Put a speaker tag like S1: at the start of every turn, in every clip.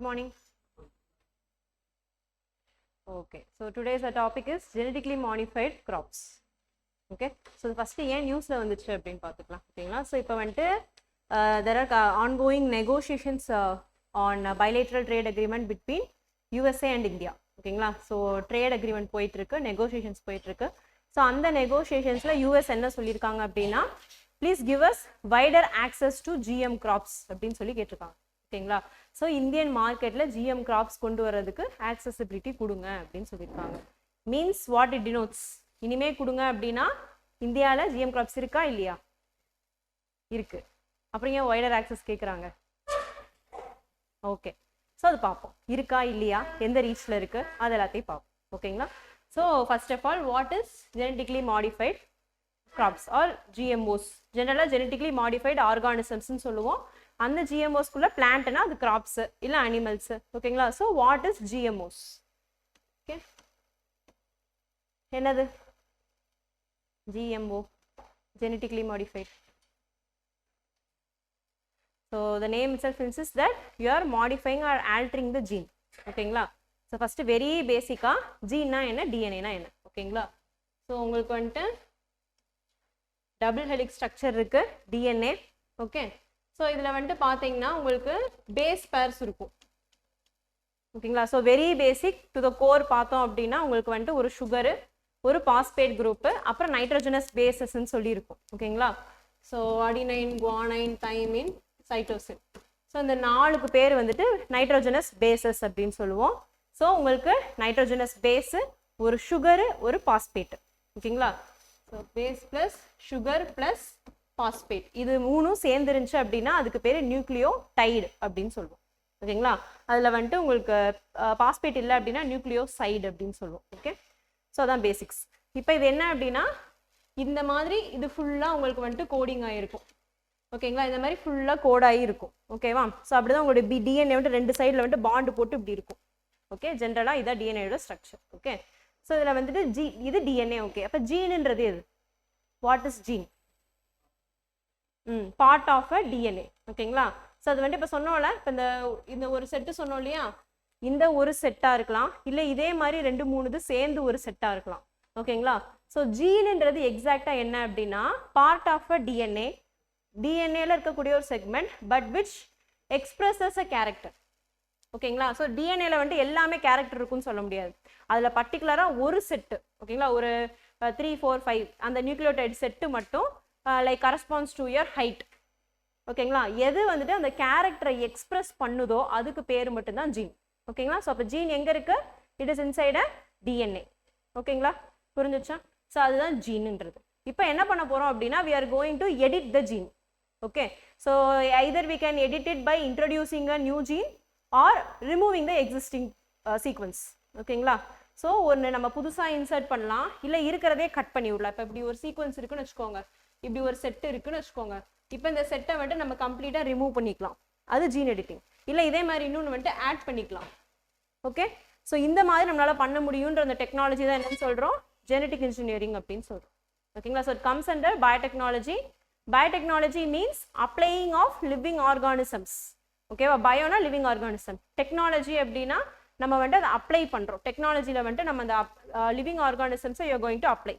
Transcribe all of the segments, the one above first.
S1: morning. Okay, so today's topic is genetically modified crops. Okay, so first ஏன் நியூஸ்ல வந்துச்சு அப்படின்னு பார்த்துக்கலாம். ஓகேங்களா? ஸோ இப்போ வந்துட்டு there are ongoing negotiations on bilateral trade agreement between USA and India. ஓகேங்களா? ஸோ ட்ரேட் அக்ரிமெண்ட் போயிட்டு இருக்கு, நெகோசியேஷன்ஸ் போயிட்டு இருக்கு. ஸோ அந்த நெகோசியேஷன்ஸ்ல யூஎஸ் என்ன சொல்லியிருக்காங்க அப்படின்னா, please give us wider access to GM crops அப்படின்னு சொல்லி கேட்டிருக்காங்க. ஓகேங்களா? ஸோ இந்தியன் மார்க்கெட்ல ஜிஎம் கிராப்ஸ் கொண்டு வர்றதுக்கு ஆக்சசிபிலிட்டி கொடுங்க அப்படின்னு சொல்லியிருக்காங்க. மீன்ஸ் வாட் இட் டினோட்ஸ், இனிமே கொடுங்க அப்படின்னா இந்தியாவில் ஜிஎம் கிராப்ஸ் இருக்கா இல்லையா? இருக்கு. அப்புறம் ஏன் வைடர் ஆக்சஸ் கேட்குறாங்க? ஓகே, ஸோ அது பார்ப்போம், இருக்கா இல்லையா, எந்த ரீச்ல இருக்கு, அது எல்லாத்தையும் பார்ப்போம். ஓகேங்களா? So first of all, what is genetically modified crops or GMOs? ஜெனரலாக ஜெனட்டிக்லி மாடிஃபைட் ஆர்கானிசம்ஸ்ன்னு சொல்லுவோம். அந்த ஜிஎம்ஓஸ்குள்ள பிளான்ட்னா அது கிராப்ஸ் இல்லை அனிமல்ஸ். ஓகேங்களா? So what is GMOs? Okay, என்னது GMO, genetically modified? So the name itself insists that you are modifying or altering the gene. ஓகேங்களா? So first very பேசிக்கா ஜீன்னா என்ன, டிஎன்ஏனா என்ன? ஓகேங்களா? ஸோ உங்களுக்கு வந்துட்டு டபுள் ஹெலிக்ஸ் ஸ்ட்ரக்சர் இருக்கு டிஎன்ஏ. ஓகே, ஸோ இதில் வந்துட்டு பார்த்தீங்கன்னா உங்களுக்கு பேஸ் பேர்ஸ் இருக்கும். ஓகேங்களா? So very basic to the core பார்த்தோம் அப்படின்னா உங்களுக்கு வந்துட்டு ஒரு சுகரு, ஒரு பாஸ்பேட் குரூப்பு, அப்புறம் நைட்ரோஜனஸ் பேசஸ்ன்னு சொல்லி இருக்கும். ஓகேங்களா? So adenine, guanine, thymine, cytosine. So இந்த 4க்கு பேர் வந்துட்டு நைட்ரோஜனஸ் பேசஸ் அப்படின்னு சொல்லுவோம். ஸோ உங்களுக்கு நைட்ரோஜனஸ் பேஸு, ஒரு சுகரு, ஒரு பாஸ்பேட். ஓகேங்களா? So base plus sugar plus phosphate, இது 3ம் சேர்ந்துருந்துச்சு அப்படின்னா அதுக்கு பேர் நியூக்ளியோடைடு அப்படின்னு சொல்லுவோம். ஓகேங்களா? அதில் வந்துட்டு உங்களுக்கு பாஸ்பேட் இல்லை அப்படின்னா நியூக்ளியோசைடு அப்படின்னு சொல்லுவோம். ஓகே, ஸோ அதான் பேசிக்ஸ். இப்போ இது என்ன அப்படின்னா, இந்த மாதிரி இது ஃபுல்லாக உங்களுக்கு வந்துட்டு கோடிங் ஆகிருக்கும். ஓகேங்களா? இந்த மாதிரி ஃபுல்லாக கோடாகி இருக்கும். ஓகேவா? ஸோ அப்படிதான் உங்களுடைய டிஎன்ஏ வந்துட்டு 2 சைடில் வந்துட்டு பாண்டு போட்டு இப்படி இருக்கும். ஓகே, ஜென்ரலாக இதான் டிஎன்ஏயோட ஸ்ட்ரக்சர். ஓகே, ஸோ இதில் வந்துட்டு இது டிஎன்ஏ. ஓகே, அப்போ ஜீனுன்றது எது? What is gene? Part of a DNA. ஓகேங்களா? ஸோ அது வந்துட்டு இப்போ சொன்னோம்ல, இப்போ இந்த ஒரு செட்டு சொன்னோம் இல்லையா, இந்த ஒரு செட்டாக இருக்கலாம், இல்லை இதே மாதிரி 2-3 இது சேர்ந்து ஒரு செட்டாக இருக்கலாம். ஓகேங்களா? ஸோ ஜீனுன்றது எக்ஸாக்டாக என்ன அப்படின்னா, பார்ட் ஆஃப் அ டிஎன்ஏ, டிஎன்ஏல இருக்கக்கூடிய ஒரு segment, but which expresses a character. ஓகேங்களா? ஸோ டிஎன்ஏல வந்துட்டு எல்லாமே கேரக்டர் இருக்குன்னு சொல்ல முடியாது. அதில் பர்டிகுலராக ஒரு செட்டு, ஓகேங்களா, ஒரு 3, 4, 5 அந்த நியூக்ளியோடைடு செட்டு மட்டும் like corresponds to your height. ஓகேங்களா? எது வந்துட்டு அந்த கேரக்டரை எக்ஸ்பிரஸ் பண்ணுதோ அதுக்கு பேர் மட்டும்தான் ஜீன். ஓகேங்களா? ஸோ அப்போ ஜீன் எங்கே இருக்கு? It is inside a DNA. ஓகேங்களா? புரிஞ்சிச்சா? ஸோ அதுதான் ஜீனுன்றது. இப்போ என்ன பண்ண போகிறோம் அப்படின்னா, we are going to edit the gene. Okay, so either we can edit it by introducing a new gene or removing the existing sequence. ஓகேங்களா? ஸோ ஒன்று நம்ம புதுசாக இன்சர்ட் பண்ணலாம், இல்லை இருக்கிறதே கட் பண்ணி விடலாம். இப்போ இப்படி ஒரு சீக்வன்ஸ் இருக்குன்னு வச்சுக்கோங்க, இப்படி ஒரு செட்டு இருக்குன்னு வச்சுக்கோங்க. இப்போ இந்த செட்டை வந்துட்டு நம்ம கம்ப்ளீட்டாக ரிமூவ் பண்ணிக்கலாம், அது ஜீன் எடிட்டிங். இல்லை இதே மாதிரி இன்னொன்று வந்துட்டு ஆட் பண்ணிக்கலாம். ஓகே, ஸோ இந்த மாதிரி நம்மளால் பண்ண முடியுன்ற அந்த டெக்னாலஜி தான் என்னன்னு சொல்கிறோம், ஜெனட்டிக் இன்ஜினியரிங் அப்படின்னு சொல்கிறோம். ஓகேங்களா? So it comes under biotechnology. Biotechnology means applying of living organisms. ஓகேவா? பயோனா லிவிங் ஆர்கானிசம், டெக்னாலஜி அப்படின்னா நம்ம வந்துட்டு அதை அப்ளை பண்ணுறோம். டெக்னாலஜியில் வந்துட்டு நம்ம அந்த லிவிங் ஆர்கானிசம்ஸை you are going to apply.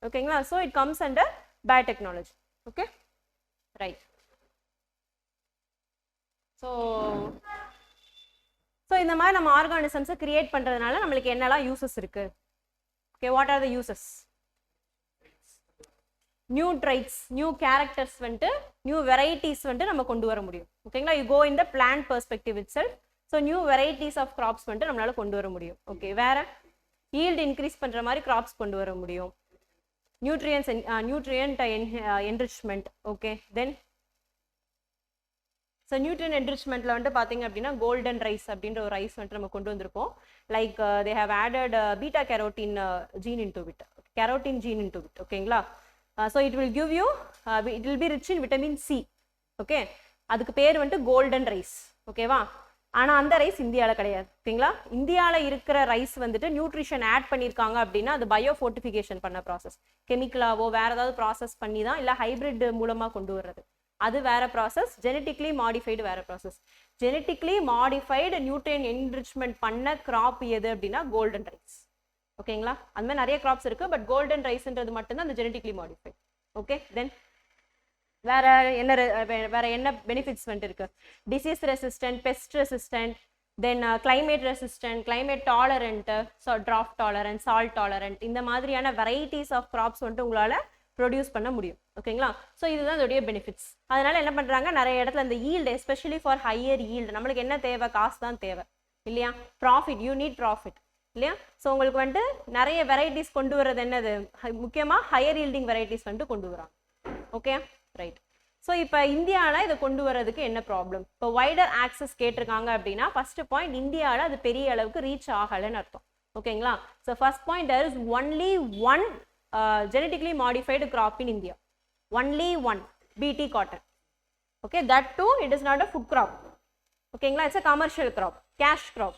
S1: ஓகேங்களா? So it comes under biotechnology. Okay, right. So இந்த மாதிரி நம்ம ஆர்கானிசம்ஸை கிரியேட் பண்ணுறதுனால நம்மளுக்கு என்னெல்லாம் யூசஸ் இருக்கு? Okay, what are the uses? New traits, new characters வந்துட்டு, நியூ வெரைட்டிஸ் வந்துட்டு நம்ம கொண்டு வர முடியும். ஓகேங்களா? You go in the plant perspective itself. So new varieties of crops வந்துட்டு நம்மளால கொண்டு வர முடியும். ஓகே, வேற ஈல்டு இன்க்ரீஸ் பண்ணுற மாதிரி கிராப்ஸ் கொண்டு வர முடியும். Nutrient enrichment. Okay, then so nutrient என்ரிச்மெண்ட்ல வந்துட்டு பார்த்தீங்க அப்படின்னா கோல்டன் ரைஸ் அப்படின்ற ஒரு ரைஸ் வந்துட்டு நம்ம கொண்டு வந்திருக்கோம். Like they have added beta carotene gene into it, carotene gene into it. ஓகேங்களா? So it will give you, it will be rich in vitamin C. Okay, அதுக்கு பேர் வந்துட்டு கோல்டன் ரைஸ். ஓகேவா? ஆனால் அந்த ரைஸ் இந்தியாவில் கிடையாது. ஓகேங்களா? இந்தியாவில் இருக்கிற ரைஸ் வந்துட்டு நியூட்ரிஷன் ஆட் பண்ணியிருக்காங்க அப்படின்னா அது பயோ ஃபோர்டிஃபிகேஷன் பண்ண ப்ராசஸ், கெமிக்கலாவோ வேற ஏதாவது ப்ராசஸ் பண்ணி தான், இல்லை ஹைபிரிட் மூலமாக கொண்டு வர்றது. அது வேற ப்ராசஸ். ஜெனட்டிக்லி மாடிஃபைடு வேற ப்ராசஸ். ஜெனட்டிக்லி மாடிஃபைடு நியூட்ரியன் என்ரிச்மெண்ட் பண்ண கிராப் எது அப்படின்னா கோல்டன் ரைஸ். ஓகேங்களா? அந்த மாதிரி நிறைய கிராப்ஸ் இருக்கு, பட் கோல்டன் ரைஸ்ன்றது மட்டும்தான் அந்த ஜெனட்டிக்லி மாடிஃபைட். ஓகே, தென் வேற என்ன பெனிஃபிட்ஸ் வந்துட்டு இருக்கு? Disease resistant, pest resistant, then climate resistant, climate tolerant, drought tolerant, salt tolerant, இந்த மாதிரியான வெரைட்டிஸ் ஆஃப் கிராப்ஸ் வந்துட்டு உங்களால ப்ரொடியூஸ் பண்ண முடியும். ஓகேங்களா? ஸோ இதுதான் இதோடைய பெனிஃபிட்ஸ். அதனால என்ன பண்றாங்க, நிறைய இடத்துல இந்த yield, especially for higher yield, நம்மளுக்கு என்ன தேவை? காசு தான் தேவை இல்லையா? ப்ராஃபிட், யூ நீட் ப்ராஃபிட் இல்லையா? ஸோ உங்களுக்கு வந்துட்டு நிறைய வெரைட்டிஸ் கொண்டு வர்றது என்னது? முக்கியமாக ஹையர் ஈல்டிங் வெரைட்டிஸ் வந்துட்டு கொண்டு வராங்க. Okay, right. ஸோ இப்போ இந்தியாவில் இதை கொண்டு வரதுக்கு என்ன ப்ராப்ளம்? இப்போ வைடர் ஆக்சஸ் கேட்டிருக்காங்க அப்படின்னா ஃபர்ஸ்ட் பாயிண்ட், இந்தியாவில் அது பெரிய அளவுக்கு ரீச் ஆகலைன்னு அர்த்தம். ஓகேங்களா? So first point, there is only one genetically modified crop in India. Only one, BT cotton. Okay, that too it is not a food crop. ஓகேங்களா? It's a commercial crop, cash crop.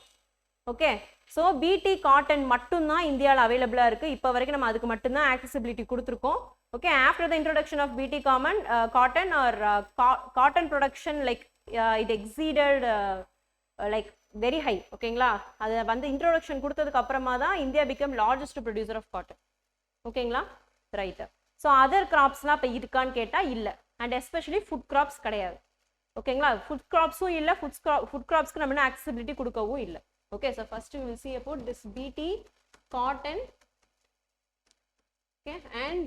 S1: Okay, so BT cotton மட்டும்தான் இந்தியாவில் அவைலபிளாக இருக்குது. இப்போ வரைக்கும் நம்ம அதுக்கு மட்டும்தான் ஆக்சசிபிலிட்டி கொடுத்துருக்கோம். Okay, after the introduction of BT cotton or cotton production like it exceeded like very high. ஓகேங்களா? அதை வந்து இன்ட்ரோடக்ஷன் கொடுத்ததுக்கு அப்புறமா தான் India become largest producer of cotton. ஓகேங்களா? ரைட்டு. ஸோ அதர் கிராப்ஸ்லாம் இப்போ இருக்கான்னு கேட்டால் இல்லை, அண்ட் எஸ்பெஷலி ஃபுட் கிராப்ஸ் கிடையாது. ஓகேங்களா? ஃபுட் கிராப்ஸும் இல்லை, ஃபுட் கிராப்ஸ்க்கு நம்ம ஆக்சசிபிலிட்டி கொடுக்கவும் இல்லை. Okay, so first we will see about this BT cotton, okay, and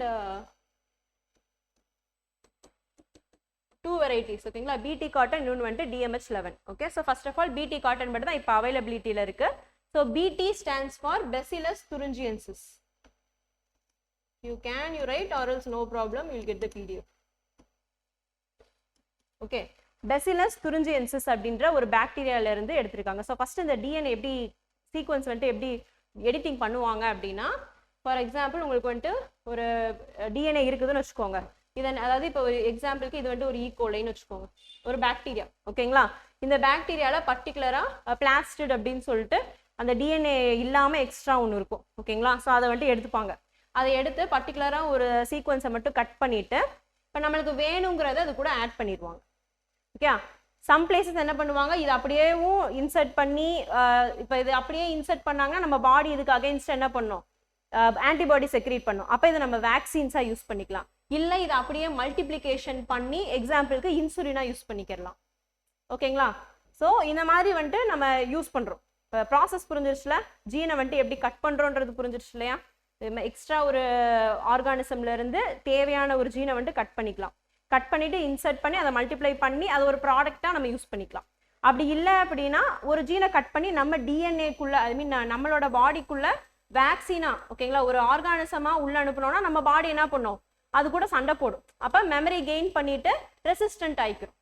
S1: two varieties. ஓகேங்களா? BT cotton இன்னொன்று வந்துட்டு DMH11. okay, so first of all BT cotton மட்டும் தான் இப்போ அவைலபிலிட்டியில் இருக்கு. so BT stands for Bacillus thuringiensis. you write or else no problem, you will get the PDF. okay, Bacillus thuringiensis அப்படின்ற ஒரு பாக்டீரியால இருந்து எடுத்திருக்காங்க. ஸோ ஃபர்ஸ்ட் இந்த டிஎன்ஏ எப்படி சீக்வன்ஸ் வந்துட்டு எப்படி எடிட்டிங் பண்ணுவாங்க அப்படின்னா, ஃபார் எக்ஸாம்பிள் உங்களுக்கு வந்துட்டு ஒரு டிஎன்ஏ இருக்குதுன்னு வச்சுக்கோங்க. இதன் அதாவது இப்போ ஒரு எக்ஸாம்பிளுக்கு இது வந்துட்டு ஒரு ஈகோலைன்னு வச்சுக்கோங்க, ஒரு பாக்டீரியா. ஓகேங்களா? இந்த பாக்டீரியால பர்டிகுலராக பிளாஸ்டிட் அப்படின்னு சொல்லிட்டு அந்த டிஎன்ஏ இல்லாமல் எக்ஸ்ட்ரா ஒன்று இருக்கும். ஓகேங்களா? ஸோ அதை வந்துட்டு எடுத்துப்பாங்க. அதை எடுத்து பர்டிகுலராக ஒரு சீக்வன்ஸை மட்டும் கட் பண்ணிட்டு இப்போ நம்மளுக்கு வேணுங்கிறத அது கூட ஆட் பண்ணிடுவாங்க. ஓகே, சம் பிளேசஸ் என்ன பண்ணுவாங்க, இது அப்படியேவும் இன்சர்ட் பண்ணி இப்போ இது அப்படியே இன்சர்ட் பண்ணாங்கன்னா நம்ம பாடி இதுக்கு அகைன்ஸ்ட் என்ன பண்ணும், ஆன்டிபாடி செக்ரீட் பண்ணும். அப்போ இதை நம்ம வேக்சின்ஸாக யூஸ் பண்ணிக்கலாம். இல்லை இதை அப்படியே மல்டிப்ளிகேஷன் பண்ணி எக்ஸாம்பிளுக்கு இன்சுலினாக யூஸ் பண்ணிக்கலாம். ஓகேங்களா? ஸோ இந்த மாதிரி வந்துட்டு நம்ம யூஸ் பண்ணுறோம். இப்போ ப்ராசஸ் புரிஞ்சிருச்சுல, ஜீனை வந்துட்டு எப்படி கட் பண்ணுறோன்றது புரிஞ்சிருச்சு இல்லையா? எக்ஸ்ட்ரா ஒரு ஆர்கானிசம்ல இருந்து தேவையான ஒரு ஜீனை வந்துட்டு கட் பண்ணிக்கலாம். கட் பண்ணிட்டு இன்சர்ட் பண்ணி அதை மல்டிப்ளை பண்ணி அதை ஒரு ப்ராடக்டாக நம்ம யூஸ் பண்ணிக்கலாம். அப்படி இல்லை அப்படின்னா ஒரு ஜீனை கட் பண்ணி நம்ம டிஎன்ஏக்குள்ள, ஐ மீன் நம்மளோட பாடிக்குள்ள வேக்சினா, ஓகேங்களா, ஒரு ஆர்கானிசமாக உள்ள அனுப்பணும்னா நம்ம பாடி என்ன பண்ணும், அது கூட சண்டை போடும். அப்போ மெமரி கெயின் பண்ணிட்டு ரெசிஸ்டன்ட் ஆகிக்கிறோம்.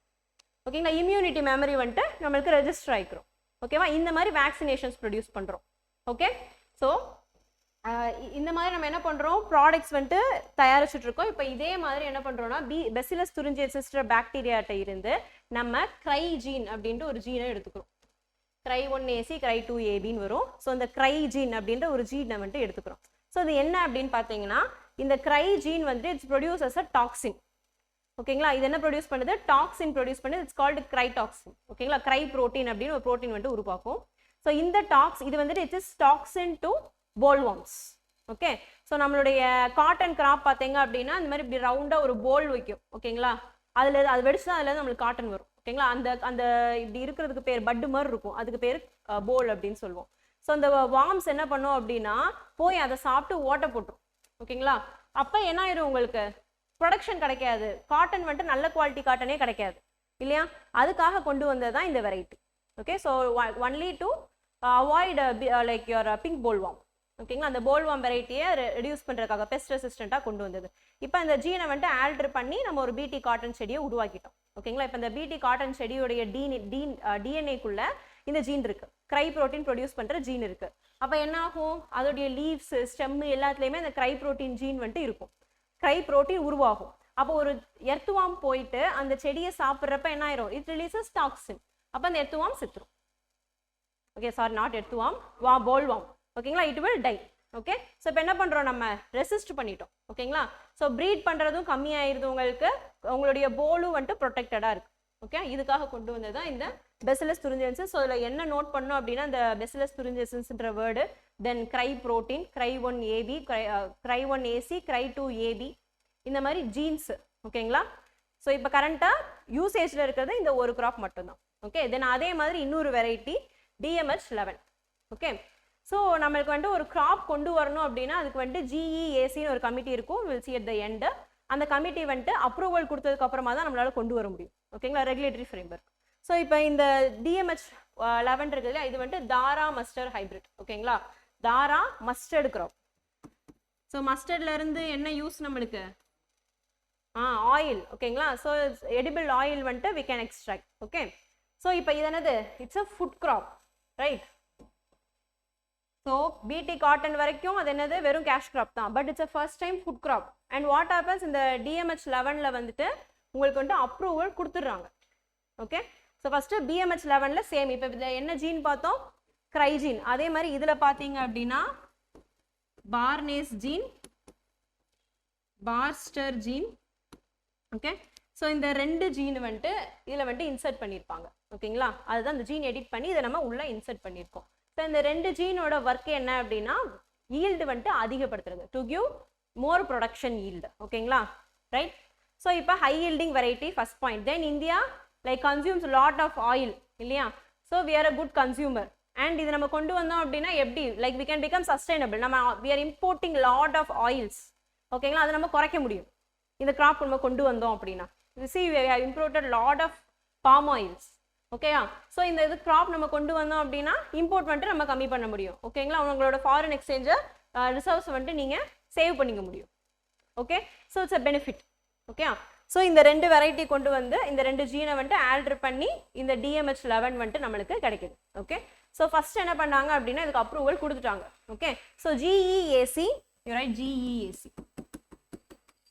S1: ஓகேங்களா? இம்யூனிட்டி மெமரி வந்துட்டு நம்மளுக்கு ரெஜிஸ்டர் ஆகிக்கிறோம். ஓகேவா? இந்த மாதிரி வேக்சினேஷன்ஸ் ப்ரொடியூஸ் பண்ணுறோம். ஓகே, ஸோ இந்த மாதிரி நம்ம என்ன பண்ணுறோம், ப்ராடக்ட்ஸ் வந்துட்டு தயாரிச்சுட்டு இருக்கோம். இப்போ இதே மாதிரி என்ன பண்ணுறோம்னா பெசிலஸ் துரிஞ்சியன்சிஸ் பாக்டீரியாட்ட இருந்து நம்ம கிரை ஜீன் அப்படின்ட்டு ஒரு ஜீனை எடுத்துக்கிறோம். கிரை 1AC கிரை 2ABன்னு வரும். ஸோ இந்த கிரை ஜீன் அப்படின்ற ஒரு ஜீனை வந்துட்டு எடுத்துக்கிறோம். ஸோ இது என்ன அப்படின்னு பார்த்தீங்கன்னா, இந்த கிரை ஜீன் வந்துட்டு it's produce as a toxin. ஓகேங்களா? இது என்ன ப்ரொடியூஸ் பண்ணுது, டாக்ஸின் ப்ரொடியூஸ் பண்ணுது. It's called cry toxin. ஓகேங்களா? கிரை ப்ரோட்டீன் அப்படின்னு ஒரு ப்ரோட்டீன் வந்துட்டு உருவாக்கும். ஸோ இந்த இது வந்துட்டு it is toxin to bollworms. Okay, so நம்மளுடைய காட்டன் கிராப் பார்த்தீங்க அப்படின்னா இந்த மாதிரி இப்படி ரவுண்டாக ஒரு போல் வைக்கும். ஓகேங்களா? அது வெடிச்சு தான் அதுல நம்மளுக்கு காட்டன் வரும். ஓகேங்களா? அந்த இப்படி இருக்கிறதுக்கு பேர் பட்டு மாதிரி இருக்கும், அதுக்கு பேர் போல் அப்படின்னு சொல்லுவோம். ஸோ அந்த வார்ம்ஸ் என்ன பண்ணும் அப்படின்னா போய் அதை சாப்பிட்டு ஓட்ட போட்டுரும். ஓகேங்களா? அப்போ என்ன ஆயிரும், உங்களுக்கு ப்ரொடக்ஷன் கிடைக்காது, காட்டன் வந்துட்டு நல்ல குவாலிட்டி காட்டனே கிடைக்காது இல்லையா? அதுக்காக கொண்டு வந்தது தான் இந்த variety. Okay, so only to avoid like your pink bollworm. ஓகேங்களா? அந்த போல்வார்ம் வெரைட்டியை ரெடியூஸ் பண்ணுறதுக்காக பெஸ்ட் ரெசிஸ்டண்ட்டாக கொண்டு வந்தது. இப்போ இந்த ஜீனை வந்துட்டு ஆல்டர் பண்ணி நம்ம ஒரு பிடி காட்டன் செடியை உருவாக்கிட்டோம். ஓகேங்களா? இப்போ இந்த பிடி காட்டன் செடியோடைய டிஎன்ஏக்குள்ள இந்த ஜீன் இருக்கு, கிரை ப்ரோட்டீன் ப்ரொடியூஸ் பண்ணுற ஜீன் இருக்கு. அப்போ என்ன ஆகும், அதோடைய லீவ்ஸ் ஸ்டெம்மு எல்லாத்துலேயுமே இந்த கிரை ப்ரோட்டீன் ஜீன் வந்துட்டு இருக்கும், கிரை ப்ரோட்டீன் உருவாகும். அப்போ ஒரு எர்த்துவாம் போயிட்டு அந்த செடியை சாப்பிட்றப்ப என்ன ஆயிரும், இட் ரிலீசஸ் டாக்ஸின். அப்போ அந்த எர்த்துவாம் செத்துரும். Okay, sorry, not earthworm, bollworm. ஓகேங்களா? It will die. Okay so இப்போ என்ன பண்ணுறோம் நம்ம ரெசிஸ்ட் பண்ணிட்டோம் ஓகேங்களா ஸோ ப்ரீட் பண்ணுறதும் கம்மியாயிருது உங்களுக்கு உங்களுடைய போலும் வந்துட்டு ப்ரொடெக்டடாக இருக்குது ஓகே இதுக்காக கொண்டு வந்தது தான் இந்த பெசிலஸ் துரிஞ்சன்சஸ் ஸோ இதில் என்ன நோட் பண்ணோம் அப்படின்னா இந்த பெசிலஸ் துரிஞ்சன்சஸ்ன்ற வேர்டு தென் கிரை ப்ரோட்டீன் கிரை 1 ஏபி கிரை 1 ஏசி கிரை 2 ஏபி இந்த மாதிரி ஜீன்ஸ் ஓகேங்களா ஸோ இப்போ கரண்ட்டாக யூசேஜில் இருக்கிறது இந்த ஒரு கிராப் மட்டும்தான் ஓகே தென் அதே மாதிரி இன்னொரு வெரைட்டி DMH11 ஓகே ஸோ நம்மளுக்கு வந்துட்டு ஒரு கிராப் கொண்டு வரணும் அப்படின்னா அதுக்கு வந்துட்டு GEACன்னு ஒரு கமிட்டி இருக்கும் will see at the end அந்த கமிட்டி வந்துட்டு அப்ரூவல் கொடுத்ததுக்கு அப்புறமா தான் நம்மளால கொண்டு வர முடியும் ஓகேங்களா ரெகுலேட்டரி ஃப்ரேம்வொர்க் ஸோ இப்போ இந்த DMH11 இருக்குதுல்ல இது வந்துட்டு தாரா மஸ்டர்ட் ஹைபிரிட் ஓகேங்களா தாரா மஸ்டர்டு கிராப் ஸோ மஸ்டர்ட்ல இருந்து என்ன யூஸ் நம்மளுக்கு ஆயில் ஓகேங்களா ஸோ எடிபிள் ஆயில் வந்துட்டு we can extract okay so இப்போ இது என்னது it's a food crop right so BT cotton வரைக்கும் அது என்னது வெறும் கேஷ் கிராப் தான் but it's a first time food crop and what happens இந்த DMH11ல வந்துட்டு உங்களுக்கு வந்துட்டு அப்ரூவல் கொடுத்துட்றாங்க ஓகே ஸோ ஃபர்ஸ்ட் BMH11ல சேம் இப்போ இதில் என்ன ஜீன் பார்த்தோம் கிரைஜீன் அதே மாதிரி இதில் பார்த்தீங்க அப்படின்னா barnase gene barstar gene okay so இந்த ரெண்டு ஜீன் வந்துட்டு இதில் வந்துட்டு இன்சர்ட் பண்ணியிருப்பாங்க ஓகேங்களா அதுதான் இந்த ஜீன் எடிட் பண்ணி இதை நம்ம உள்ளே இன்சர்ட் பண்ணியிருக்கோம் ஸோ இந்த ரெண்டு ஜீனோட ஒர்க் என்ன அப்படின்னா ஈல்டு வந்துட்டு அதிகப்படுத்துறது to give more production yield ஓகேங்களா ரைட் ஸோ இப்போ high yielding variety first point then India like consumes lot of oil இல்லையா so we are a good consumer and இது நம்ம கொண்டு வந்தோம் அப்படின்னா எப்படி like we can become sustainable நம்ம we are importing lot of oils ஓகேங்களா அதை நம்ம குறைக்க முடியும் இந்த கிராப் நம்ம கொண்டு வந்தோம் அப்படின்னா see we have imported lot of palm oils ஓகேயா ஸோ இந்த இது கிராப் நம்ம கொண்டு வந்தோம் அப்படின்னா இம்போர்ட் வந்துட்டு நம்ம கம்மி பண்ண முடியும் ஓகேங்களா உங்களோட ஃபாரின் எக்ஸ்சேஞ்சை ரிசர்வ்ஸ் வந்துட்டு நீங்கள் சேவ் பண்ணிக்க முடியும் okay so it's a benefit okay so இந்த ரெண்டு வெரைட்டி கொண்டு வந்து இந்த ரெண்டு ஜீனை வந்துட்டு ஆல்டர் பண்ணி இந்த DMH11 வந்துட்டு நம்மளுக்கு கிடைக்குது ஓகே ஸோ ஃபர்ஸ்ட் என்ன பண்ணாங்க அப்படின்னா இதுக்கு அப்ரூவல் கொடுத்துட்டாங்க okay so GEAC you write GEAC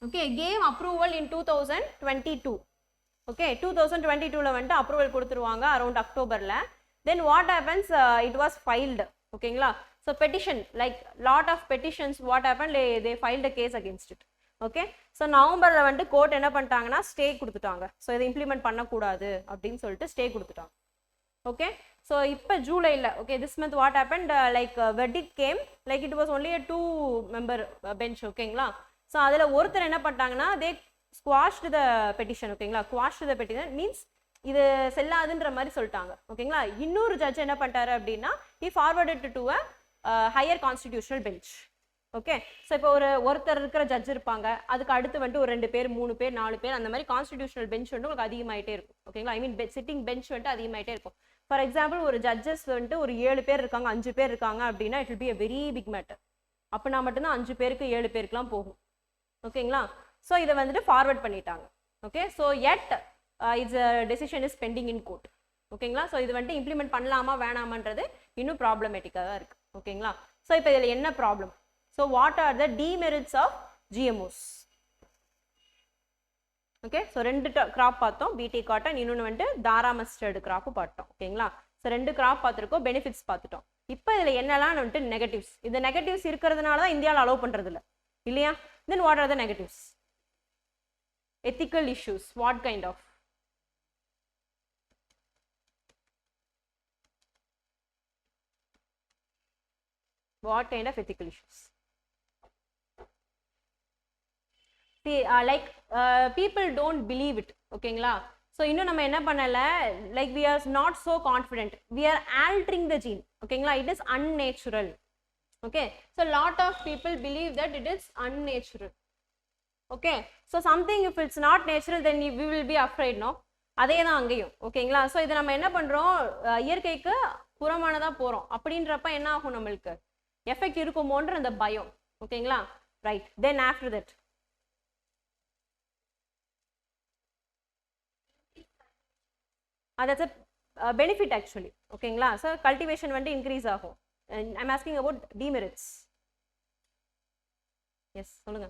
S1: okay gave approval in 2022 okay 2022ல வந்து அப்ரூவல் கொடுத்துருவாங்க around அக்டோபர்ல then what happens it was filed ஓகேங்களா so petition like lot of petitions what happened they filed a case against it okay so நவம்பர்ல வந்து court என்ன பண்ணிட்டாங்கன்னா stay கொடுத்துட்டாங்க so இதை implement பண்ணக்கூடாது அப்படின்னு சொல்லிட்டு ஸ்டே கொடுத்துட்டாங்க okay so இப்போ ஜூலைல okay this month what happened like verdict came like it was only a 2 member bench ஓகேங்களா ஸோ அதில் ஒருத்தர் என்ன பண்ணிட்டாங்கன்னா தே ஸ்குவாஷ்டு த பெட்டிஷன் ஓகேங்களா ஸ்குவாஷ்டு த பெட்டிஷன் மீன்ஸ் இது செல்லாதுன்ற மாதிரி சொல்லிட்டாங்க ஓகேங்களா இன்னொரு ஜட்ஜ் என்ன பண்ணிட்டாரு அப்படின்னா he forwarded to a higher constitutional bench okay so இப்போ ஒருத்தர் இருக்கிற ஜட்ஜ் இருப்பாங்க அதுக்கு அடுத்து வந்துட்டு ஒரு 2 பேர் 3 பேர் 4 பேர் அந்த மாதிரி கான்ஸ்டிடியூஷனல் பெஞ்ச் வந்து உங்களுக்கு அதிகமாயிட்டே இருக்கும் ஓகேங்களா ஐ மீன் சிட்டிங் பெஞ்ச் வந்துட்டு அதிகமாயிட்டே இருக்கும் ஃபார் எக்ஸாம்பிள் ஒரு ஜட்ஜஸ் வந்துட்டு ஒரு 7 பேர் இருக்காங்க 5 பேர் இருக்காங்க அப்படின்னா it will be a very big matter அப்படின்னா மட்டும்தான் 5 பேருக்கு 7 பேருக்குலாம் போகும் ஓகேங்களா ஸோ இதை வந்துட்டு ஃபார்வர்ட் பண்ணிட்டாங்க okay so at it's decision is pending in court ஓகேங்களா ஸோ இது வந்துட்டு இம்ப்ளிமெண்ட் பண்ணலாமா வேணாமான்றது இன்னும் ப்ராப்ளமேட்டிக்காக தான் இருக்குது ஓகேங்களா ஸோ இப்போ இதில் என்ன problem so what are the demerits of GMOs okay so 2 crop பார்த்தோம் பிடி காட்டன் இன்னொன்று வந்துட்டு தாரா மஸ்டர்டு கிராப்பு பார்த்தோம் ஓகேங்களா ஸோ 2 கிராப் பார்த்துருக்கோம் பெனிஃபிட்ஸ் பார்த்துட்டோம் இப்போ இதில் என்னெல்லாம் வந்துட்டு நெகட்டிவ்ஸ் இந்த நெகட்டிவ்ஸ் இருக்கிறதுனால தான் இந்தியாவில் அலோவ் பண்ணுறது இல்லை இல்லையா then what are the negatives ethical issues what kind of ethical issues see like people don't believe it ஓகேங்களா ஸோ இன்னும் நம்ம என்ன பண்ணல like we are not so confident we are altering the gene ஓகேங்களா it is unnatural okay so lot of people believe that it is unnatural okay so something if it's not natural then we will be afraid no அதே தான் அங்கேயும் ஓகேங்களா so இதை நம்ம என்ன பண்ணுறோம் இயற்கைக்கு புறமானதாக போகிறோம் அப்படின்றப்ப என்ன ஆகும் நம்மளுக்கு எஃபெக்ட் இருக்குமோன்ற அந்த பயம் ஓகேங்களா right then after that that's a benefit actually ஓகேங்களா ஸோ கல்டிவேஷன் வந்து இன்க்ரீஸ் ஆகும் I'm asking about demerits yes சொல்லுங்க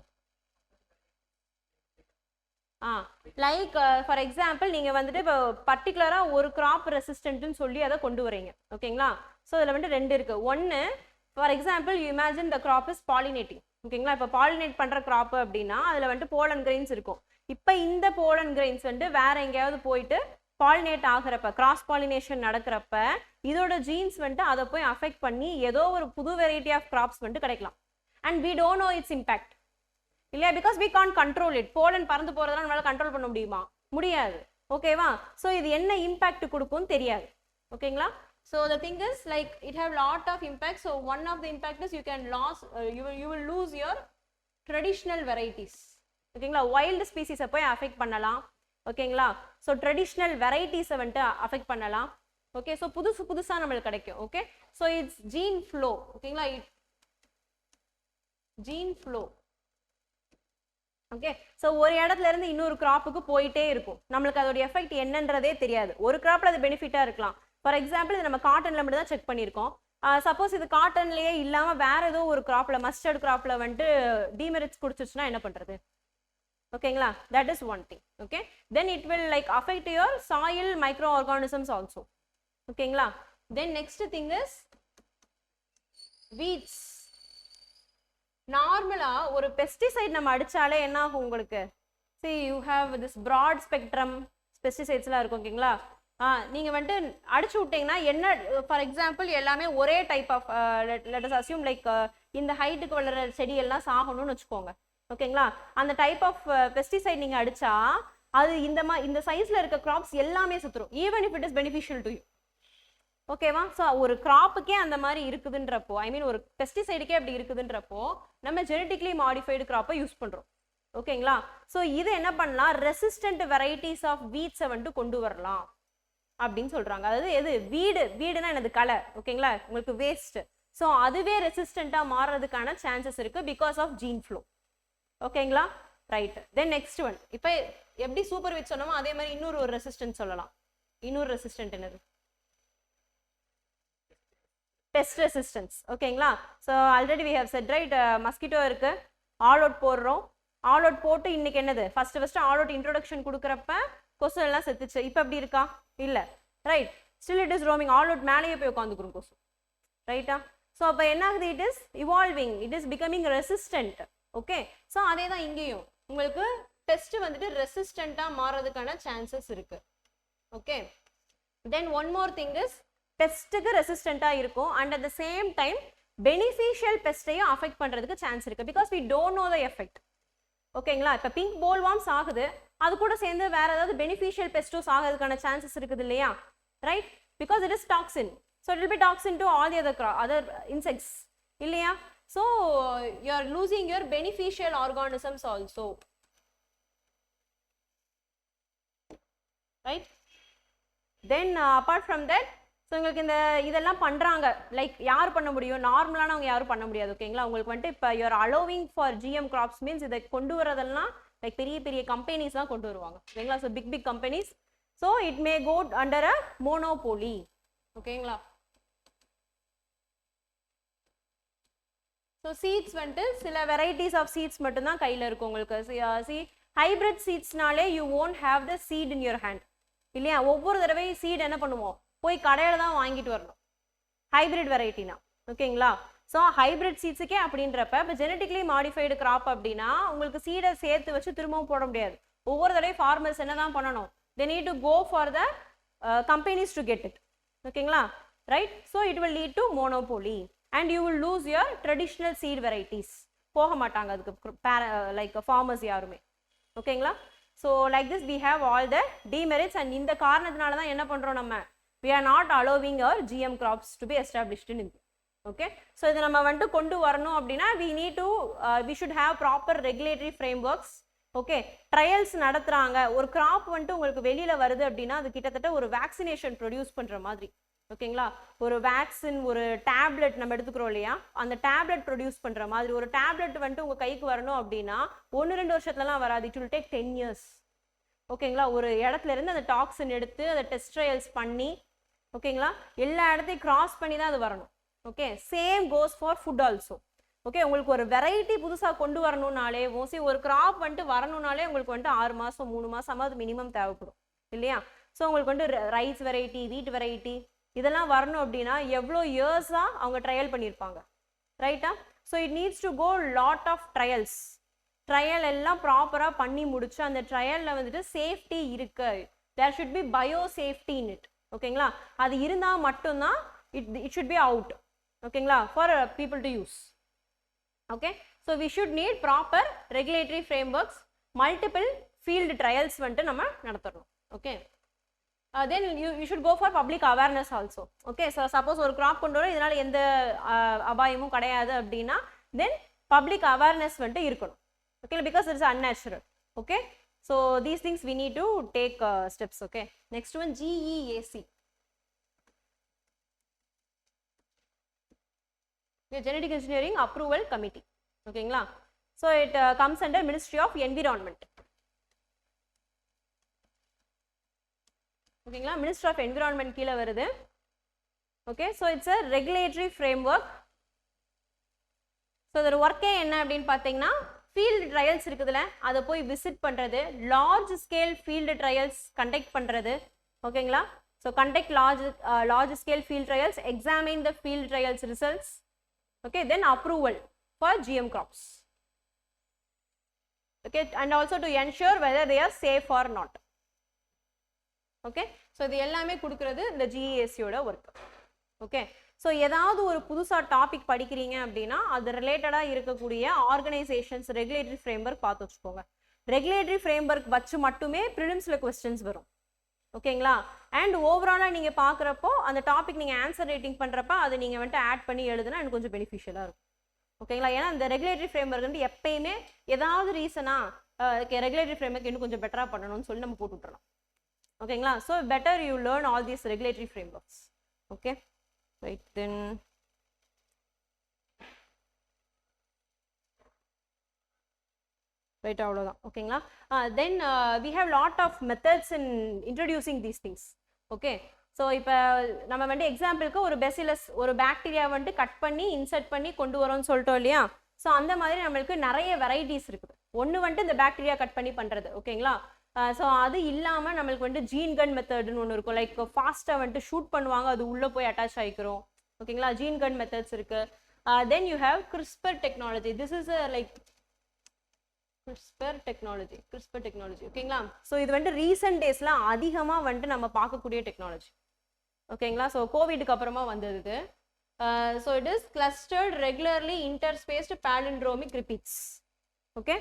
S1: லைக் ஃபார் எக்ஸாம்பிள் நீங்கள் வந்துட்டு இப்போ பர்டிகுலராக ஒரு கிராப் ரெசிஸ்டன்ட்னு சொல்லி அதை கொண்டு வரீங்க ஓகேங்களா ஸோ இதில் வந்துட்டு 2 இருக்குது ஒன்று for example you imagine the crop is pollinating. ஓகேங்களா, இப்போ பாலினேட் பண்ணுற கிராப் அப்படின்னா அதில் வந்துட்டு போலன் கிரெயின்ஸ் இருக்கும். இப்போ இந்த போலன் கிரெயின்ஸ் வந்துட்டு வேற எங்கேயாவது போயிட்டு பாலினேட் ஆகிறப்ப, கிராஸ் பாலினேஷன் நடக்கிறப்ப இதோட ஜீன்ஸ் வந்துட்டு அதை போய் அஃபெக்ட் பண்ணி ஏதோ ஒரு புது வெரைட்டி ஆஃப் கிராப்ஸ் வந்துட்டு கிடைக்கலாம். And we don't know its impact இல்லையா, because we can't control it. Pollen பறந்து போகிறதெல்லாம் நம்மளால கண்ட்ரோல் பண்ண முடியுமா? முடியாது. ஓகேவா, ஸோ இது என்ன இம்பாக்ட் கொடுக்கும்னு தெரியாது. ஓகேங்களா, so the thing is like it have lot of impact. So one of the impact is you can you will lose your traditional varieties. ஓகேங்களா, wild species போய் அஃபெக்ட் பண்ணலாம். ஓகேங்களா, ஸோ ட்ரெடிஷ்னல் வெரைட்டிஸை வந்துட்டு அஃபெக்ட் பண்ணலாம். Okay, so புதுசாக நம்மளுக்கு கிடைக்கும். Okay, so it's gene flow. ஓகேங்களா, ஜீன் ஃப்ளோ. ஓகே, ஸோ ஒரு இடத்துல இருந்து இன்னொரு கிராப்புக்கு போயிட்டே இருக்கும். நம்மளுக்கு அதோட எஃபெக்ட் என்னன்றதே தெரியாது. ஒரு கிராப்ல அது பெனிஃபிட்டாக இருக்கலாம். ஃபார் எக்ஸாம்பிள் இது நம்ம காட்டன்ல மட்டும் தான் செக் பண்ணியிருக்கோம். சப்போஸ் இது காட்டன்லேயே இல்லாமல் வேற ஏதோ ஒரு கிராப்ல, மஸ்டர்ட் கிராப்ல வந்துட்டு டிமெரிட்ஸ் குடிச்சிச்சுன்னா என்ன பண்ணுறது? ஓகேங்களா, that is one thing. Okay, then it will like affect your soil micro organisms also. ஓகேங்களா, then next thing is weeds. நார்மலா ஒரு பெஸ்டிசைட் நம்ம அடிச்சாலே என்ன ஆகும் உங்களுக்கு? see you have this broad spectrum பெஸ்டிசைட்ஸ்லாம் இருக்கும். ஓகேங்களா, நீங்க வந்துட்டு அடிச்சு விட்டீங்கன்னா என்ன, ஃபார் எக்ஸாம்பிள் எல்லாமே ஒரே type of let us assume like இந்த ஹைட்டுக்கு வளர செடி எல்லாம் சாகணும்னு வச்சுக்கோங்க. ஓகேங்களா, அந்த டைப் ஆஃப் பெஸ்டிசைட் நீங்க அடிச்சா அது இந்த சைஸ்ல இருக்க கிராப்ஸ் எல்லாமே சுத்துரும், even if it is beneficial to you. ஓகேவா, ஸோ ஒரு கிராப்புக்கே அந்த மாதிரி இருக்குதுன்றப்போ, ஐ மீன் ஒரு பெஸ்டிசைடுக்கே அப்படி இருக்குதுன்றப்போ நம்ம ஜெனட்டிக்லி மாடிஃபைடு கிராப்பை யூஸ் பண்றோம். ஓகேங்களா, ஸோ இது என்ன பண்ணலாம், ரெசிஸ்டன்ட் வெரைட்டிஸ் ஆஃப் வீட்ஸை வந்துட்டு கொண்டு வரலாம் அப்படின்னு சொல்றாங்க. அதாவது எது வீடுனா எனது களை. ஓகேங்களா, உங்களுக்கு வேஸ்ட். ஸோ அதுவே ரெசிஸ்டண்டா மாறுறதுக்கான சான்சஸ் இருக்கு பிகாஸ் ஆஃப் ஜீன் ஃப்ளோ. ஓகேங்களா, ரைட். தென் நெக்ஸ்ட் ஒன், இப்போ எப்படி சூப்பர் வீட் சொன்னோமோ அதே மாதிரி இன்னொரு ஒரு ரெசிஸ்டன்ட் சொல்லலாம். இன்னொரு ரெசிஸ்டன்ட் என்னது? Pest resistance. ஓகேங்களா, so already we have set right, mosquito இருக்கு, ஆல் அவுட் போடுறோம். ஆல் அவுட் போட்டு இன்னைக்கு என்னது ஃபர்ஸ்ட் ஆல் அவுட் இன்ட்ரோடக்ஷன் கொடுக்குறப்ப கொசு எல்லாம் செத்துச்சு. இப்போ எப்படி இருக்கா? இல்லை, right. Still it is roaming. All Out மேலேயே போய் உட்காந்துக்கிறோம் கொசு, ரைட்டா? ஸோ அப்போ என்ன ஆகுது? It is evolving, it is becoming resistant. Okay, so அதே தான் இங்கேயும் உங்களுக்கு பெஸ்ட் வந்துட்டு ரெசிஸ்டண்டா மாறதுக்கான சான்சஸ் இருக்கு. Okay, then one more thing is பெஸ்ட்டுக்கு ரெசிஸ்டண்டா இருக்கும் and at the same time beneficial பெஸ்ட்டையும் அஃபெக்ட் பண்றதுக்கு சான்ஸ் இருக்கு because we don't know the effect. ஓகேங்களா, இப்போ பிங்க் போல்வார்ம்ஸ் ஆகுது, அது கூட சேர்ந்து வேற ஏதாவது பெனிஃபிஷியல் பெஸ்ட்டும் ஆகிறதுக்கான சான்சஸ் இருக்குது இல்லையா? Right, because it is toxin. So it will be toxin to all the other insects இல்லையா? So you are losing your beneficial organisms also. Right, then apart from that, so உங்களுக்கு இதெல்லாம் பண்ணுறாங்க, like யார் பண்ண முடியும்? நார்மலானவங்க யாரும் பண்ண முடியாது. ஓகேங்களா, உங்களுக்கு வந்துட்டு இப்போ you are allowing for GM crops means இதை கொண்டு வரதெல்லாம் லைக் பெரிய பெரிய கம்பெனிஸ் தான் கொண்டு வருவாங்க. ஓகேங்களா, so big companies. So it may go under a monopoly. ஓகேங்களா, ஸோ சீட்ஸ் வந்துட்டு சில வெரைட்டிஸ் ஆஃப் சீட்ஸ் மட்டும்தான் கையில் இருக்கும் உங்களுக்கு. ஹைபிரிட் சீட்ஸ்னாலே you won't have the seed in your hand இல்லையா? ஒவ்வொரு தடவையும் சீட் என்ன பண்ணுவோம்? போய் கடையில தான் வாங்கிட்டு வரணும் ஹைபிரிட் வெரைட்டினா. ஓகேங்களா, ஸோ ஹைபிரிட் சீட்ஸுக்கே அப்படின்றப்ப இப்போ ஜெனட்டிக்லி மாடிஃபைடு கிராப் அப்படின்னா உங்களுக்கு சீடை சேர்த்து வச்சு திரும்பவும் போட முடியாது. ஒவ்வொரு தடவை ஃபார்மர்ஸ் என்ன தான் பண்ணணும்? they need to go for the companies to get it. ஓகேங்களா, right. So it will lead to monopoly and you will lose your traditional seed varieties. போக மாட்டாங்க அதுக்கு லைக் ஃபார்மர்ஸ் யாருமே. ஓகேங்களா, so like this we have all the demerits and இந்த காரணத்தினால தான் என்ன பண்ணுறோம் நம்ம? we are not allowing our GM crops to be established in India. Okay, so இதை நம்ம வந்துட்டு கொண்டு வரணும் அப்படின்னா we should have proper regulatory frameworks. Okay, trials நடத்துறாங்க. ஒரு கிராப் வந்துட்டு உங்களுக்கு வெளியில வருது அப்படின்னா அது கிட்டத்தட்ட ஒரு வேக்சினேஷன் ப்ரொடியூஸ் பண்ற மாதிரி. ஓகேங்களா, ஒரு வேக்சின், ஒரு டேப்லெட் நம்ம எடுத்துக்கிறோம் இல்லையா, அந்த டேப்லெட் ப்ரொடியூஸ் பண்ற மாதிரி. ஒரு டேப்லெட் வந்துட்டு உங்க கைக்கு வரணும் அப்படின்னா 1-2 வருஷத்துலலாம் வராது. It will take 10 years. ஓகேங்களா, ஒரு இடத்துல இருந்து அந்த டாக்ஸின் எடுத்து அதை டெஸ்ட் ட்ரையல்ஸ் பண்ணி, ஓகேங்களா, எல்லா இடத்தையும் கிராஸ் பண்ணி தான் அது வரணும். Okay, same goes for food also. Okay, உங்களுக்கு ஒரு வெரைட்டி புதுசாக கொண்டு வரணும்னாலே மோஸ்ட்லி ஒரு கிராப் வந்துட்டு வரணும்னாலே உங்களுக்கு வந்துட்டு 6 மாதம் 3 மாதமாவது மினிமம் தேவைப்படும் இல்லையா? ஸோ உங்களுக்கு வந்துட்டு ரைஸ் வெரைட்டி, வீட் வெரைட்டி இதெல்லாம் வரணும் அப்படின்னா எவ்வளோ இயர்ஸாக அவங்க ட்ரையல் பண்ணியிருப்பாங்க. ரைட்டா? So it needs to go lot of trials. Trial எல்லாம் ப்ராப்பராக பண்ணி முடிச்சு அந்த ட்ரையலில் வந்துட்டு சேஃப்டி இருக்கு, there should be bio safety in it. ஓகேங்களா? அது இருந்தால் மட்டும்தான் இட் ஷுட் பி அவுட். ஓகேங்களா? For people to use. Okay, so we should need proper regulatory frameworks, multiple field trials வந்துட்டு நம்ம நடத்தணும். Okay, then you should go for public awareness also. Okay, so suppose ஒரு crop கொண்டு வரோம், இதனால எந்த அபாயமும் கிடையாது அப்படின்னா then public awareness வந்துட்டு இருக்கணும். Okay, because it's unnatural. Okay, so these things we need to take steps. Okay, next one GEAC, Genetic Engineering Approval Committee. ஓகேங்களா? so it comes under Ministry of Environment. ஓகேங்களா? Minister of environment கீழே வருது. Okay, so it's a regulatory framework. So இதோட ஒர்க்கே என்ன அப்படின்னு பார்த்தீங்கன்னா field trials இருக்குதுல அதை போய் விசிட் பண்ணுறது, large scale field trials conduct பண்ணுறது. ஓகேங்களா? So conduct large scale field trials, examine the field trials results. Okay, then approval for GM crops. Okay, and also to ensure whether they are safe or not. Okay, so இது எல்லாமே கொடுக்குறது இந்த GEACயோட work. Okay, so ஏதாவது ஒரு புதுசாக topic படிக்கிறீங்க அப்படின்னா அது ரிலேட்டடாக இருக்கக்கூடிய ஆர்கனைசேஷன்ஸ் ரெகுலேட்டரி ஃப்ரேம்ஒர்க் பார்த்து வச்சுக்கோங்க. ரெகுலேட்டரி ஃப்ரேம்ஒர்க் வச்சு மட்டுமே ப்ரிலிம்ஸில் கொஸ்டின்ஸ் வரும். ஓகேங்களா? அண்ட் ஓவராலாக நீங்கள் பார்க்குறப்போ அந்த டாபிக் நீங்கள் ஆன்சர் ரேட்டிங் பண்ணுறப்ப அதை நீங்கள் வந்துட்டு ஆட் பண்ணி எழுதுனா எனக்கு கொஞ்சம் பெனிஃபிஷியலாக இருக்கும். ஓகேங்களா? ஏன்னா இந்த ரெகுலேட்டரி ஃப்ரேம்ஒர்க் வந்து எப்பயுமே ஏதாவது ரீசனாக ரெகுலேட்டரி ஃப்ரேம்ஒர்க் இன்னும் கொஞ்சம் பெட்டராக பண்ணணும்னு சொல்லி நம்ம போட்டு விட்டுறலாம். ஓகேங்களா? so better you learn all these regulatory frameworks. Okay, right, then right, அவ்வளோதான். ஓகேங்களா? then we have lot of methods in introducing these things. Okay, so இப்போ நம்ம வந்துட்டு எக்ஸாம்பிளுக்கு ஒரு பெசிலஸ் ஒரு பாக்டீரியா வந்துட்டு கட் பண்ணி இன்சர்ட் பண்ணி கொண்டு வரோம்னு சொல்லிட்டோம் இல்லையா? ஸோ அந்த மாதிரி நம்மளுக்கு நிறைய வெரைட்டிஸ் இருக்குது. ஒன்று வந்துட்டு இந்த பாக்டீரியா கட் பண்ணி பண்ணுறது. ஓகேங்களா? ஸோ அது இல்லாமல் நம்மளுக்கு வந்துட்டு ஜீன் கன் மெத்தட்னு ஒன்று இருக்கும். லைக் ஃபாஸ்ட்டாக வந்துட்டு ஷூட் பண்ணுவாங்க, அது உள்ளே போய் அட்டாச் ஆகிக்கிறோம். ஓகேங்களா? ஜீன் கன் மெத்தட்ஸ் இருக்குது. Then you have CRISPR technology. This is like CRISPR technology. ஓகேங்களா? ஸோ இது வந்துட்டு ரீசெண்ட் டேஸில் அதிகமாக வந்துட்டு நம்ம பார்க்கக்கூடிய டெக்னாலஜி. ஓகேங்களா? ஸோ கோவிடுக்கு அப்புறமா வந்தது. So it is clustered regularly interspaced palindromic repeats. Okay,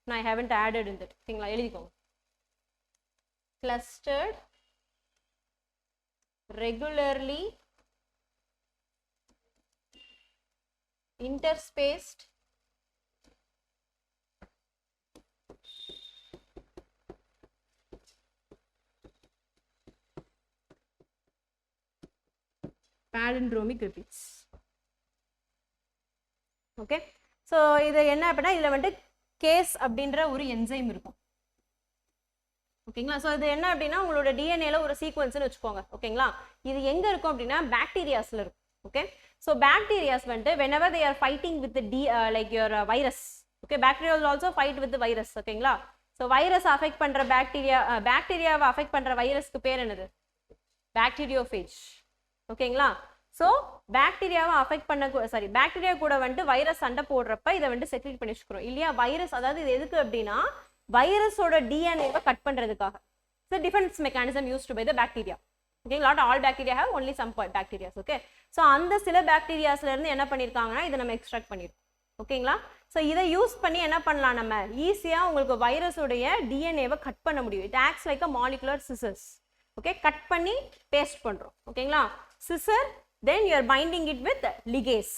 S1: I haven't added in that. ஓகேங்களா? எழுதிக்கோங்க. clustered regularly interspaced palindromic repeats. Okay, so இது என்ன அப்படின்னா இதில் வந்துட்டு கேஸ் அப்படின்ற ஒரு என்சைம் இருக்கும். ஓகேங்களா? ஸோ இது என்ன அப்படின்னா உங்களோட டிஎன்ஏல ஒரு சீக்வன்ஸ்னு வச்சுக்கோங்க. ஓகேங்களா? இது எங்கே இருக்கும் அப்படின்னா பாக்டீரியாஸில் இருக்கும். ஓகே, ஸோ பாக்டீரியாஸ் வந்துட்டு whenever they are fighting with the like your virus. Okay, bacteria will also fight with the virus. ஓகேங்களா? ஸோ வைரஸ் அஃபெக்ட் பண்ணுற பாக்டீரியாவை அஃபெக்ட் பண்ணுற வைரஸ்க்கு பேர் என்னது? பாக்டீரியோஃபேஜ். ஓகேங்களா? ஸோ பாக்டீரியாவை அஃபெக்ட் பாக்டீரியா கூட வந்துட்டு வைரஸ் சண்டை போடுறப்ப இதை வந்துட்டு செக்ரேட் பண்ணி வச்சுக்கிறோம் இல்லையா? வைரஸ், அதாவது இது எதுக்கு அப்படின்னா வைரஸோட டிஎன்ஏவை கட் பண்ணுறதுக்காக. So defence mechanism used by the bacteria. Okay, not all bacteria have only some bacterias. Okay, so அந்த சில பாக்டீரியாஸ்ல இருந்து என்ன பண்ணியிருக்காங்கன்னா இதை நம்ம எக்ஸ்ட்ராக்ட் பண்ணியிருக்கோம். ஓகேங்களா? ஸோ இதை யூஸ் பண்ணி என்ன பண்ணலாம், நம்ம ஈஸியாக உங்களுக்கு வைரஸோடைய டிஎன்ஏவை கட் பண்ண முடியும். It acts like a molecular scissors. Okay, cut பண்ணி பேஸ்ட் பண்ணுறோம். ஓகேங்களா? Scissor, then you are binding it with ligase,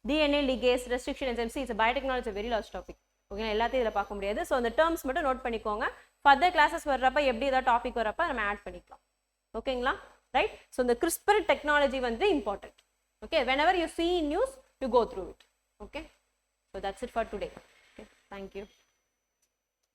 S1: DNA ligase restriction enzyme. See, it's a biotechnology, a very large topic. Okay, எல்லாத்தையும் இதில் பார்க்க முடியாது. So அந்த terms மட்டும் note பண்ணிக்கோங்க. ஃபர்தர் கிளாஸஸ் வர்றப்ப எப்படி ஏதாவது டாபிக் வரப்ப நம்ம ஆட் பண்ணிக்கலாம். ஓகேங்களா? ரைட். ஸோ இந்த CRISPR டெக்னாலஜி வந்து important. Okay, whenever you see news, you go through it. Okay, so that's it for today. Okay, thank you.